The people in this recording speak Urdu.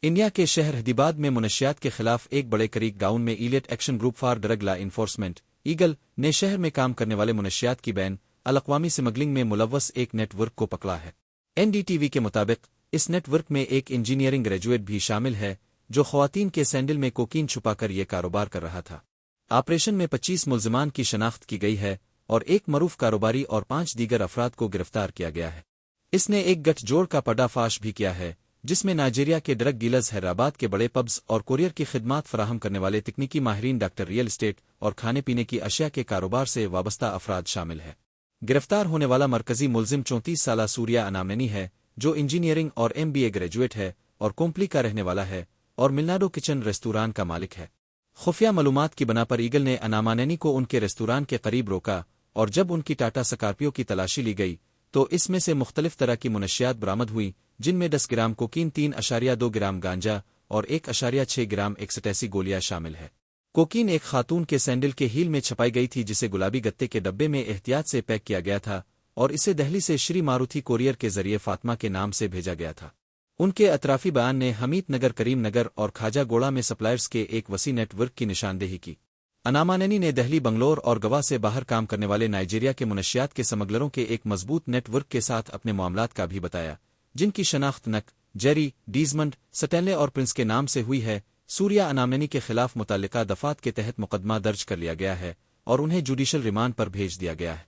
انڈیا کے شہر حیدرآباد میں منشیات کے خلاف ایک بڑے کریک ڈاؤن میں elite action group for drug law enforcement Eagle نے شہر میں کام کرنے والے منشیات کی بین الاقوامی سمگلنگ میں ملوث ایک نیٹ ورک کو پکڑا ہے۔ این ڈی ٹی وی کے مطابق اس نیٹ ورک میں ایک انجینئرنگ گریجویٹ بھی شامل ہے جو خواتین کے سینڈل میں کوکین چھپا کر یہ کاروبار کر رہا تھا۔ آپریشن میں 25 ملزمان کی شناخت کی گئی ہے اور ایک معروف کاروباری اور 5 دیگر افراد کو گرفتار کیا گیا ہے۔ اس نے ایک گٹھ جوڑ کا پردہ فاش بھی کیا ہے جس میں نائجیریا کے ڈرگ ڈیلرز، حیدرآباد کے بڑے پبز اور کوریئر کی خدمات فراہم کرنے والے تکنیکی ماہرین، ڈاکٹر، ریئل اسٹیٹ اور کھانے پینے کی اشیاء کے کاروبار سے وابستہ افراد شامل ہیں۔ گرفتار ہونے والا مرکزی ملزم 34 سالہ سوریہ انامنی ہے جو انجینئرنگ اور MBA گریجویٹ ہے اور کومپلی کا رہنے والا ہے اور ملناڈو کچن ریستوران کا مالک ہے۔ خفیہ معلومات کی بنا پر ایگل نے انامانینی کو ان کے ریستوران کے قریب روکا اور جب ان کی ٹاٹا سکارپیو کی تلاشی لی گئی تو اس میں سے مختلف طرح کی منشیات برآمد ہوئی جن میں 10 گرام کوکین، 3.2 گرام گانجا اور 1.6 گرام ایکسٹیسی گولیاں شامل ہے۔ کوکین ایک خاتون کے سینڈل کے ہیل میں چھپائی گئی تھی جسے گلابی گتے کے ڈبے میں احتیاط سے پیک کیا گیا تھا اور اسے دہلی سے شری ماروتھی کوریئر کے ذریعے فاطمہ کے نام سے بھیجا گیا تھا۔ ان کے اطرافی بیان نے حمیت نگر، کریم نگر اور کھاجا گوڑا میں سپلائرز کے ایک وسیع نیٹ ورک کی نشاندہی کی۔ انامانینی نے دہلی، بنگلور اور گوا سے باہر کام کرنے والے نائجیریا کے منشیات کے سمگلروں کے ایک مضبوط نیٹ ورک کے ساتھ اپنے معاملات کا بھی بتایا، جن کی شناخت نک، جیری، ڈیزمنڈ، سٹینلے اور پرنس کے نام سے ہوئی ہے۔ سوریہ انامنی کے خلاف متعلقہ دفعات کے تحت مقدمہ درج کر لیا گیا ہے اور انہیں جوڈیشل ریمانڈ پر بھیج دیا گیا ہے۔